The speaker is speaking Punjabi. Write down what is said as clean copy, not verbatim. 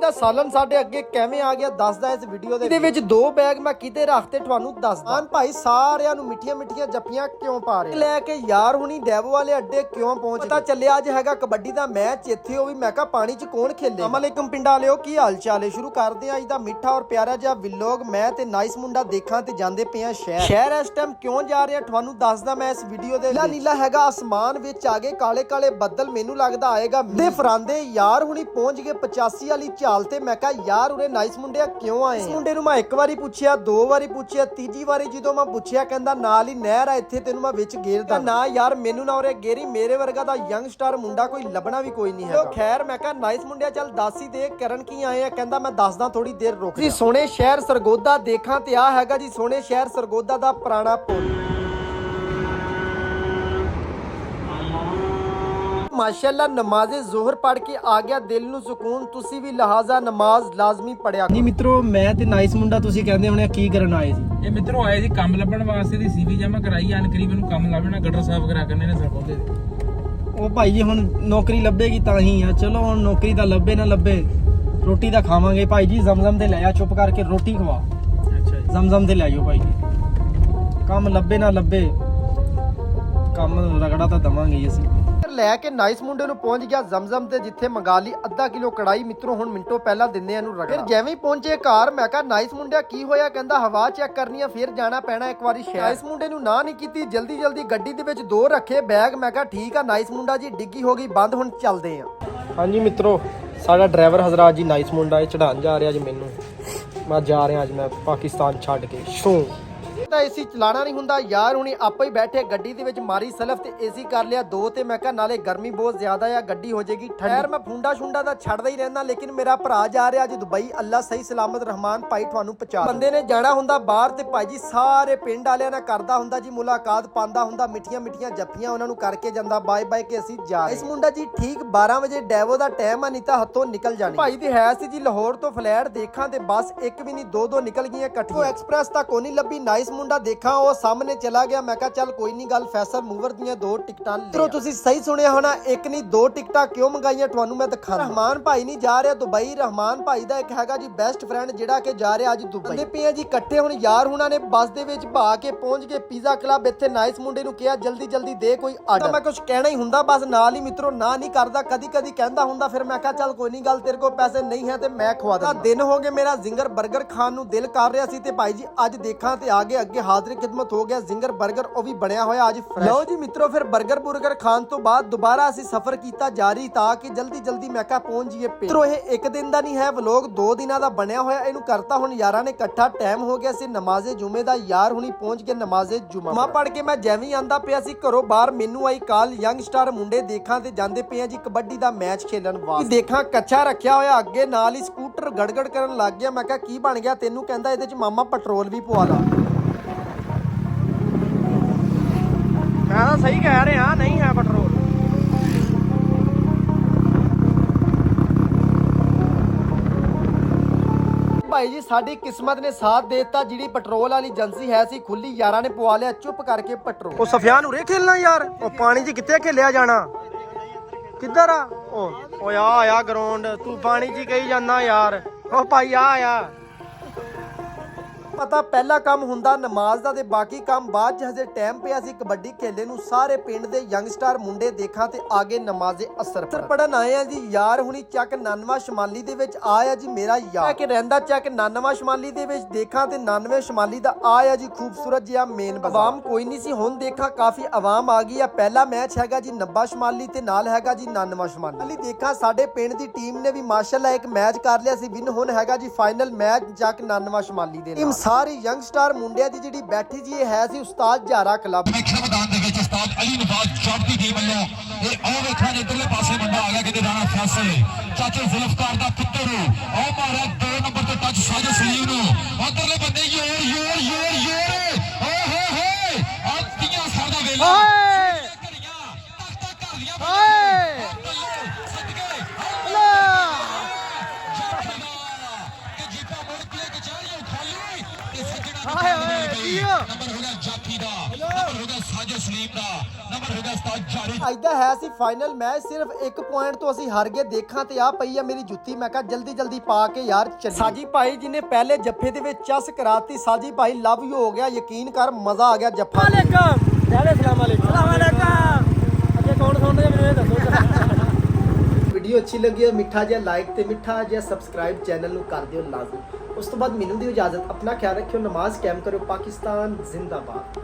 ਦਾ ਸਾਲਨ ਸਾਡੇ ਅੱਗੇ ਕਿਵੇਂ ਆ ਗਿਆ ਦੱਸਦਾ ਇਸ ਵੀਡੀਓ ਦੇ ਵਿੱਚ। ਦੋ ਬੈਗ ਮੈਂ ਕਿਤੇ ਰੱਖਤੇ ਤੁਹਾਨੂੰ ਦੱਸਦਾ। ਭਾਈ ਸਾਰਿਆਂ ਨੂੰ ਮਿੱਠੀਆਂ ਮਿੱਠੀਆਂ ਜੱਫੀਆਂ ਕਿਉਂ ਪਾ ਰਹੇ ਲੈ ਕੇ ਯਾਰ ਹੁਣੀ ਡੈਵੋ ਵਾਲੇ ਅੱਡੇ ਕਿਉਂ ਪਹੁੰਚ ਪਤਾ ਚੱਲਿਆ ਅੱਜ ਹੈਗਾ ਕਬੱਡੀ ਦਾ ਮੈਚ ਇੱਥੇ। ਉਹ ਵੀ ਮੈਂ ਕਿਹਾ ਪਾਣੀ 'ਚ ਕੌਣ ਖੇਲੇ। ਅਸਲਾਮੁਅਲੈਕੁਮ ਪਿੰਡ ਵਾਲਿਓ, ਕੀ ਹਾਲ ਚਾਲ ਹੈ। ਸ਼ੁਰੂ ਕਰਦੇ ਆ ਅੱਜ ਦਾ ਮਿੱਠਾ ਔਰ ਪਿਆਰਾ ਜਿਹਾ ਵਲੌਗ। ਮੈਂ ਤੇ ਨਾਈਸ ਮੁੰਡਾ ਦੇਖਾਂ ਤੇ ਜਾਂਦੇ ਪਏ ਆ ਸ਼ਹਿਰ ਇਸ ਟਾਈਮ ਕਿਉਂ ਜਾ ਰਹੇ ਆ ਤੁਹਾਨੂੰ ਦੱਸਦਾ ਮੈਂ ਇਸ ਵੀਡੀਓ ਦੇ। ਨੀਲਾ ਹੈਗਾ ਅਸਮਾਨ ਵਿੱਚ ਆ ਗਏ ਕਾਲੇ ਕਾਲੇ ਬੱਦਲ, ਮੈਨੂੰ ਲੱਗਦਾ ਆਏਗਾ ਦੇ ਫਰਾਂਦੇ। ਯਾਰ ਹੁਣੀ ਪਹੁੰਚ ਗਏ 85 ਵਾਲੀ ਝਾਲ ਤੇ। ਮੈਂ ਕਿਹਾ ਯਾਰ ਉਰੇ ਨਾਈਸ ਮੁੰਡਿਆ ਕਿਉਂ ਆਏ। ਇਸ ਮੁੰਡੇ ਨੂੰ ਮੈਂ ਇੱਕ ਵਾਰੀ ਪੁੱਛਿਆ, ਦੋ ਵਾਰੀ ਪੁੱਛਿਆ, ਤੀਜੀ ਵਾਰੀ ਜਦੋਂ ਮੈਂ ਪੁੱਛਿਆ ਕਹਿੰਦਾ ਨਾਲ ਹੀ ਨਹਿਰ ਆ ਇੱਥੇ, ਤੈਨੂੰ ਮੈਂ ਵਿੱਚ ਗੇਰਦਾ ਨਾ। ਯਾਰ ਮੈਨੂੰ ਨਾ ਉਰੇ ਗੇਰੀ, ਮੇਰੇ ਵਰਗਾ ਦਾ ਯੰਗਸਟਰ ਮੁੰਡਾ ਕੋਈ ਲੱਭਣਾ ਵੀ ਕੋਈ ਨਹੀਂ ਹੈ। ਖੈਰ ਮੈਂ ਕਿਹਾ ਨਾਈਸ ਮੁੰਡਿਆ ਚੱਲ ਦੱਸ ਹੀ ਦੇ ਕਰਨ ਕੀ ਆਏ ਆ। ਕਹਿੰਦਾ ਮੈਂ ਦੱਸਦਾ ਥੋੜੀ ਦੇਰ ਰੁਕ ਜੀ। ਸੋਹਣੇ ਸ਼ਹਿਰ ਸਰਗੋਦਾ ਦੇਖਾਂ ਤੇ ਆ ਹੈਗਾ ਜੀ ਸੋਹਣੇ ਸ਼ਹਿਰ ਸਰਗੋਦਾ ਦਾ ਪੁਰਾਣਾ ਪੁਲ। माशाअल्लाह नमाज़े ज़ोहर पढ़ के आ गया दिल ਨੂੰ ਸਕੂਨ। ਤੁਸੀਂ ਵੀ ਲਿਹਾਜ਼ਾ ਨਮਾਜ਼ ਲਾਜ਼ਮੀ ਪੜਿਆ ਨਹੀਂ ਮਿੱਤਰੋ। ਮੈਂ ਤੇ ਨਾਈਸ ਮੁੰਡਾ ਤੁਸੀਂ ਕਹਿੰਦੇ ਹੋਣੇ ਕੀ ਕਰਨ ਆਏ ਸੀ। ਇਹ ਮਿੱਤਰੋ ਆਏ ਸੀ ਕੰਮ ਲੱਭਣ ਵਾਸਤੇ ਦੀ ਸੀਵੀ ਜਮਾ ਕਰਾਈ ਆਨ ਕਰੀਬ ਨੂੰ ਕੰਮ ਲੱਭਣਾ ਗਟਰ ਸਾਫ਼ ਕਰਾ ਕਰਨੇ ਨੇ ਸਰਪੰਦੇ ਦੇ। ਉਹ ਭਾਈ ਜੀ ਹੁਣ ਨੌਕਰੀ ਲੱਭੇਗੀ ਤਾਂ ਹੀ ਆ। ਚਲੋ ਹੁਣ ਨੌਕਰੀ ਤਾਂ ਲੱਭੇ ਨਾ ਲੱਭੇ ਰੋਟੀ ਤਾਂ ਖਾਵਾਂਗੇ। ਭਾਈ ਜੀ ਜ਼ਮਜ਼ਮ ਤੇ ਲੈ ਆ, ਚੁੱਪ ਕਰਕੇ ਰੋਟੀ ਖਵਾ। ਅੱਛਾ ਜੀ ਜ਼ਮਜ਼ਮ ਤੇ ਲੈ ਆਇਓ ਭਾਈ ਜੀ। ਕੰਮ ਲੱਭੇ ਨਾ ਲੱਭੇ ਕੰਮ ਰਗੜਾ ਤਾਂ ਦਵਾਂਗੇ ਅਸੀਂ। ਲੈ ਕੇ ਨਾਈਸ ਮੁੰਡੇ ਨੂੰ ਪਹੁੰਚ ਗਿਆ ਜ਼ਮਜ਼ਮ ਤੇ ਜਿੱਥੇ ਮੰਗਾ ਲਈ ਅੱਧਾ ਕਿਲੋ ਕੜਾਈ। ਮਿੱਤਰੋ ਹੁਣ ਮਿੰਟੋ ਪਹਿਲਾਂ ਦਿੰਦੇ ਇਹਨੂੰ ਰਗੜਾ। ਫਿਰ ਜਿਵੇਂ ਹੀ ਪਹੁੰਚੇ ਘਰ ਮੈਂ ਕਿਹਾ ਨਾਈਸ ਮੁੰਡਿਆ ਕੀ ਹੋਇਆ। ਕਹਿੰਦਾ ਹਵਾ ਚੈੱਕ ਕਰਨੀ ਆ, ਫਿਰ ਜਾਣਾ ਪੈਣਾ ਇੱਕ ਵਾਰੀ ਸ਼ਹਿਰ। ਨਾਈਸ ਮੁੰਡੇ ਨੂੰ ਨਾ ਨਹੀਂ ਕੀਤੀ, ਜਲਦੀ ਜਲਦੀ ਗੱਡੀ ਦੇ ਵਿੱਚ ਦੋ ਰੱਖੇ ਬੈਗ। ਮੈਂ ਕਿਹਾ ਠੀਕ ਆ ਨਾਈਸ ਮੁੰਡਾ ਜੀ, ਡਿੱਗੀ ਹੋ ਗਈ ਬੰਦ, ਹੁਣ ਚੱਲਦੇ ਆ। ਹਾਂਜੀ ਮਿੱਤਰੋ ਸਾਡਾ ਡਰਾਈਵਰ ਹਜ਼ਰਾਤ ਜੀ ਨਾਈਸ ਮੁੰਡਾ ਇਹ ਚੜਾਉਣ ਜਾ ਰਿਹਾ ਅੱਜ ਮੈਨੂੰ। ਮੈਂ ਜਾ ਰਿਹਾ ਅੱਜ ਮੈਂ ਪਾਕਿਸਤਾਨ ਛੱਡ ਕੇ ਸ਼ੂ। ਤਾਂ ਏਸੀ ਚਲਾਣਾ ਨਹੀਂ ਹੁੰਦਾ ਯਾਰ ਹੁਣੀ ਆਪੇ ਹੀ ਬੈਠੇ ਗੱਡੀ ਦੇ ਵਿੱਚ ਮਾਰੀ ਸਲਫ ਤੇ ਏਸੀ ਕਰ ਲਿਆ ਦੋ। ਤੇ ਮੈਂ ਕਿਹਾ ਨਾਲੇ ਗਰਮੀ ਬਹੁਤ ਜ਼ਿਆਦਾ ਆ ਗੱਡੀ ਹੋ ਜਾਏਗੀ ਠੰਡੀ। ਮੈਂ ਫੁੰਡਾ ਸ਼ੁੰਡਾ ਤਾਂ ਛੱਡਦਾ ਹੀ ਰਹਿੰਦਾ ਲੇਕਿਨ ਮੇਰਾ ਭਰਾ ਜਾ ਰਿਹਾ ਅੱਜ ਦੁਬਈ। ਅੱਲਾ ਸਹੀ ਸਲਾਮਤ ਰਹਿਮਾਨ ਭਾਈ ਤੁਹਾਨੂੰ ਪਹੁੰਚਾ। ਬੰਦੇ ਨੇ ਜਾਣਾ ਹੁੰਦਾ ਬਾਹਰ ਤੇ ਭਾਈ ਜੀ ਸਾਰੇ ਪਿੰਡ ਵਾਲਿਆਂ ਨਾਲ ਕਰਦਾ ਹੁੰਦਾ ਜੀ ਮੁਲਾਕਾਤ, ਪਾਉਂਦਾ ਹੁੰਦਾ ਮਿੱਠੀਆਂ ਮਿੱਠੀਆਂ ਜੱਫੀਆਂ ਉਹਨਾਂ ਨੂੰ ਕਰਕੇ ਜਾਂਦਾ ਬਾਏ ਬਾਏ ਕਿ ਅਸੀਂ ਜਾ ਰਹੇ। ਇਸ ਮੁੰਡਾ ਜੀ ਠੀਕ 12 ਵਜੇ ਡੈਵੋ ਦਾ ਟਾਈਮ ਆ, ਨਹੀਂ ਤਾਂ ਹੱਥੋਂ ਨਿਕਲ ਜਾਣੀ। ਭਾਈ ਦੀ ਹੈ ਸੀ ਜੀ ਲਾਹੌਰ ਤੋਂ ਫਲੈਟ ਦੇਖਾਂ ਤੇ ਬਸ ਇੱਕ ਵੀ ਨਹੀਂ ਦੋ ਨਿਕਲ ਗਈਆਂ ਇਕੱਠੀਆਂ। ਐਕਸਪ੍ਰੈਸ ਤਾਂ ਕੋਈ ਨਹੀਂ ਲੱਭੀ। ਨਾਈਸ ਮੁੰਡਾ ਦੇਖਾਂ ਉਹ ਸਾਹਮਣੇ ਚਲਾ ਗਿਆ। ਮੈਂ ਕਿਹਾ ਚੱਲ ਕੋਈ ਨਹੀਂ ਗੱਲ, ਫੈਸਲ ਮੂਵਰ ਦੀਆਂ ਦੋ ਟਿਕਟਾਂ ਲੈ। ਤੁਸੀਂ ਸਹੀ ਸੁਣਿਆ ਹੋਣਾ, ਇੱਕ ਨਹੀਂ ਦੋ ਟਿਕਟਾਂ ਕਿਉਂ ਮੰਗਾਈਆਂ ਤੁਹਾਨੂੰ ਮੈਂ ਦਿਖਾਉਂਦਾ। ਰਹਿਮਾਨ ਭਾਈ ਨਹੀਂ ਜਾ ਰਿਹਾ ਦੁਬਈ। ਰਹਿਮਾਨ ਭਾਈ ਦਾ ਇੱਕ ਹੈਗਾ ਜੀ ਬੈਸਟ ਫਰੈਂਡ ਜਿਹੜਾ ਕਿ ਜਾ ਰਿਹਾ ਅੱਜ ਦੁਬਈ। ਬੰਦੇ ਪਏ ਜੀ ਇਕੱਠੇ। ਹੁਣ ਯਾਰ ਹੁਣਾਂ ਨੇ ਬੱਸ ਦੇ ਵਿੱਚ ਭਾ ਕੇ ਪਹੁੰਚ ਗਏ ਪੀਜ਼ਾ ਕਲੱਬ। ਇੱਥੇ ਨਾਈਸ ਮੁੰਡੇ ਨੂੰ ਕਿਹਾ ਜਲਦੀ ਜਲਦੀ ਦੇ ਕੋਈ ਆਰਡਰ। ਮੈਂ ਕੁਝ ਕਹਿਣਾ ਹੀ ਹੁੰਦਾ ਬਸ ਨਾਲ ਹੀ ਮਿੱਤਰੋ ਨਾ ਨਹੀਂ ਕਰਦਾ, ਕਦੀ ਕਦੀ ਕਹਿੰਦਾ ਹੁੰਦਾ। ਫਿਰ ਮੈਂ ਕਿਹਾ ਚੱਲ ਕੋਈ ਨਹੀਂ ਗੱਲ, ਤੇਰੇ ਕੋਲ ਪੈਸੇ ਨਹੀਂ ਹੈ ਤੇ ਮੈਂ ਖਵਾ ਦਾਂ। ਦਿਨ ਹੋ ਗਏ ਮੇਰਾ ਜ਼ਿੰਗਰ 버ਗਰ ਖਾਣ ਨੂੰ ਦਿਲ ਕਰ ਰਿਹਾ ਸੀ ਤੇ ਭਾਈ ਜੀ ਅੱਜ ਦੇਖਾਂ ਤੇ ਆਗੇ ਅੱਗੇ ਹਾਜ਼ਰ ਖਿਦਮਤ ਹੋ ਗਿਆ ਜ਼ਿੰਗਰ 버ਗਰ, ਉਹ ਵੀ ਬਣਿਆ ਹੋਇਆ ਅੱਜ ਫਰੈਸ਼। ਲਓ ਜੀ ਮਿੱਤਰੋ ਫਿਰ 버ਗਰ ਖਾਣ ਤੋਂ ਬਾਅਦ ਦੁਬਾਰਾ ਅਸੀਂ ਸਫ਼ਰ ਕੀਤਾ ਜਾਰੀ ਤਾਂ ਕਿ ਜਲਦੀ ਜਲਦੀ ਮੈਂ ਕਿਹਾ ਪਹੁੰਚ ਜਾਈਏ। ਮਿੱਤਰੋ ਇਹ ਇੱਕ ਦਿਨ ਦਾ ਨਹੀਂ ਹੈ ਵਲੌਗ, 2 ਦਿਨਾਂ ਦਾ ਬਣਿਆ ਹੋਇਆ। ਇਹਨੂੰ ਕਰਤਾ ਹੁਣ ਯਾਰਾਂ ਨੇ ਇਕੱਠਾ। ਟਾਈਮ ਹੋ ਗਿਆ ਸੀ ਨਮਾਜ਼ੇ ਜੁਮੇ ਦਾ। ਯਾਰ ਹੁਣੀ ਪਹੁੰਚ ਕੇ ਨਮਾਜ਼ੇ ਜੁਮਾ ਪੜ ਕੇ ਮੈਂ ਜਿਵੇਂ ਆਂਦਾ ਪਿਆ ਸੀ ਘਰੋਂ ਬਾਹਰ ਮੈਨੂੰ ਆਈ ਕਾਲ ਯੰਗਸਟਰ ਮੁੰਡੇ ਦੇਖਾਂ ਤੇ ਜਾਂਦੇ ਪਏ ਆ ਜੀ ਕਬੱਡੀ ਦਾ ਮੈਚ ਖੇਲਣ ਵਾਸਤੇ। ਦੇਖਾਂ ਕੱਚਾ ਰੱਖਿਆ ਹੋਇਆ ਅੱਗੇ, ਨਾਲ ਹੀ ਸਕੂਟਰ ਗੜਗੜ ਕਰਨ ਲੱਗ ਗਿਆ। ਮੈਂ ਕਿਹਾ ਕੀ ਬਣ ਗਿਆ ਤੈਨੂੰ। ਕਹਿੰਦਾ ਇਹਦੇ ਚ ਮਾਮਾ ਪੈਟਰੋਲ ਵੀ ਪਵਾ ਲਾ। ਮੈਂ ਤਾਂ ਸਹੀ ਕਹਿ ਰਿਹਾ ਨਹੀਂ ਹੈ ਪੈਟਰੋਲ। ਭਾਈ ਜੀ ਸਾਡੀ ਕਿਸਮਤ ਨੇ ਸਾਥ ਦੇ ਦਿੱਤਾ। ਜਿਹੜੀ ਪੈਟਰੋਲ ਵਾਲੀ ਏਜੰਸੀ ਹੈ ਸੀ ਖੁੱਲੀ, ਯਾਰਾਂ ਨੇ ਪਵਾ ਲਿਆ ਚੁੱਪ ਕਰਕੇ ਪੈਟਰੋਲ। ਉਹ ਸਫਿਆਨ ਉਰੇ ਖੇਲਣਾ ਯਾਰ, ਉਹ ਪਾਣੀ 'ਚ ਕਿੱਥੇ ਖੇਲਿਆ ਜਾਣਾ। ਕਿੱਧਰ ਆ ਉਹ ਆ ਗਰਾਊਂਡ, ਤੂੰ ਪਾਣੀ 'ਚ ਕਹੀ ਜਾਂਦਾ ਯਾਰ। ਉਹ ਭਾਈ ਆ ਪਤਾ ਪਹਿਲਾ ਕੰਮ ਹੁੰਦਾ ਨਮਾਜ਼ ਦਾ ਤੇ ਬਾਕੀ ਕੰਮ ਬਾਅਦ ਚ। ਹਜੇ ਟਾਈਮ ਪਿਆ ਸੀ ਕਬੱਡੀ ਖੇਲੇ ਨੂੰ। ਸਾਰੇ ਪਿੰਡ ਦੇ ਯੰਗਸਟਰ ਮੁੰਡੇ ਦੇਖਾਂ ਤੇ ਆਗੇ ਨਮਾਜ਼ੇ ਅਸਰ ਪੜਨ ਆਏ ਆ ਜੀ। ਯਾਰ ਹੁਣੀ ਚੱਕ 99 ਸ਼ਮਾਲੀ ਦੇ ਵਿੱਚ ਆਇਆ ਜੀ ਮੇਰਾ ਯਾਰ ਕਿ ਰਹਿੰਦਾ ਚੱਕ 99 ਸ਼ਮਾਲੀ ਦੇ ਵਿੱਚ। ਦੇਖਾਂ ਤੇ 99 ਸ਼ਮਾਲੀ ਦਾ ਆਇਆ ਜੀ ਖੂਬਸੂਰਤ ਜਿਹਾ ਮੇਨ ਬਾਜ਼ਾਰ। ਆਵਾਮ ਕੋਈ ਨਹੀਂ ਸੀ, ਹੁਣ ਦੇਖਾਂ ਕਾਫੀ ਆਵਾਮ ਆ ਗਈ ਆ। ਪਹਿਲਾ ਮੈਚ ਹੈਗਾ ਜੀ 90 ਸ਼ਮਾਲੀ ਤੇ ਨਾਲ ਹੈਗਾ ਜੀ 99 ਸ਼ਮਾਲੀ। ਦੇਖਾਂ ਸਾਡੇ ਪਿੰਡ ਦੀ ਟੀਮ ਨੇ ਵੀ ਮਾਸ਼ਾਅੱਲਾ ਇੱਕ ਮੈਚ ਕਰ ਲਿਆ ਸੀ ਵਿਨ। ਹੁਣ ਹੈਗਾ ਜੀ ਫਾਈਨਲ ਮੈਚ ਚੱਕ 99 ਸ਼ਮਾਲੀ ਦੇ ਨਾਲ। ਸਾਰੇ ਯੰਗਸਟਰ ਮੁੰਡਿਆਂ ਦੀ ਜਿਹੜੀ ਬੈਠੀ ਜੀ ਇਹ ਹੈ ਸੀ ਉਸਤਾਦ ਜ਼ਾਰਾ ਕਲੱਬ। ਮੈਦਾਨ ਦੇ ਵਿੱਚ ਉਸਤਾਦ ਅਲੀ ਨਵਾਜ਼ ਚੌਕ ਦੀ ਟੀਮ ਵੱਲੋਂ ਇਹ ਆਹ ਵੇਖਾਂ ਇਧਰਲੇ ਪਾਸੇ ਮੁੰਡਾ ਆ ਗਿਆ ਕਿਤੇ ਰਾਣਾ ਫੈਸਲ ਚਾਚੇ ਜ਼ੁਲਫਕਾਰ ਦਾ ਪੁੱਤਰ। ਆਹ ਮਾਰਿਆ 2 ਨੰਬਰ ਤੇ ਟੱਚ ਸਾਜਦ ਸਲੀਮ ਨੂੰ। ਉਧਰਲੇ ਬੰਦੇ ਯੋਰ ਓਏ ਹੋਏ ਆਤੀਆਂ ਸਾਡਾ ਵੇਲਾ ਘੜੀਆਂ ਤਖਤਾ ਘਰ ਦੀਆਂ ਨੰਬਰ ਹੋ ਗਿਆ ਜਾਫੀ ਚੌਕੀ ਦਾ ਨੰਬਰ ਹੋ ਗਿਆ ਸਾਜਿਦ ਸਲੀਮ ਦਾ ਨੰਬਰ ਹੋ ਗਿਆ ਉਸਤਾਦ ਜਾਰੀ ਅੱਜ ਦਾ ਹੈ ਸੀ ਫਾਈਨਲ ਮੈਚ ਸਿਰਫ 1 ਪੁਆਇੰਟ ਤੋਂ ਅਸੀਂ ਹਾਰ ਗਏ ਦੇਖਾਂ ਤੇ ਆ ਪਈ ਆ ਮੇਰੀ ਜੁੱਤੀ ਮੈਂ ਕਿਹਾ ਜਲਦੀ ਪਾ ਕੇ ਯਾਰ ਚੱਲੀ ਸਾਜੀ ਭਾਈ ਜਿਹਨੇ ਪਹਿਲੇ ਜੱਫੇ ਦੇ ਵਿੱਚ ਚਸ ਕਰਾਤੀ ਸਾਜੀ ਭਾਈ ਲਵ ਯੂ ਹੋ ਗਿਆ ਯਕੀਨ ਕਰ ਮਜ਼ਾ ਆ ਗਿਆ ਜੱਫਾ ਵਾਲੇਕਮ ਸਲਾਮ ਵਾਲੇਕਮ ਅੱਗੇ ਕੌਣ ਸੁਣਦੇ ਮੈਨੂੰ ਇਹ ਦੱਸੋ ਵੀਡੀਓ ਅੱਛੀ ਲੱਗੀ ਹੋ ਮਿੱਠਾ ਜਿਹਾ ਲਾਈਕ ਤੇ ਮਿੱਠਾ ਜਿਹਾ ਸਬਸਕ੍ਰਾਈਬ ਚੈਨਲ ਨੂੰ ਕਰ ਦਿਓ ਲਾਜ਼ਮ ਉਸ ਤੋਂ ਬਾਅਦ ਮੈਨੂੰ ਦਿਓ ਇਜਾਜ਼ਤ ਆਪਣਾ ਖਿਆਲ ਰੱਖਿਓ ਨਮਾਜ਼ ਕਾਇਮ ਕਰੋ ਪਾਕਿਸਤਾਨ ਜ਼ਿੰਦਾਬਾਦ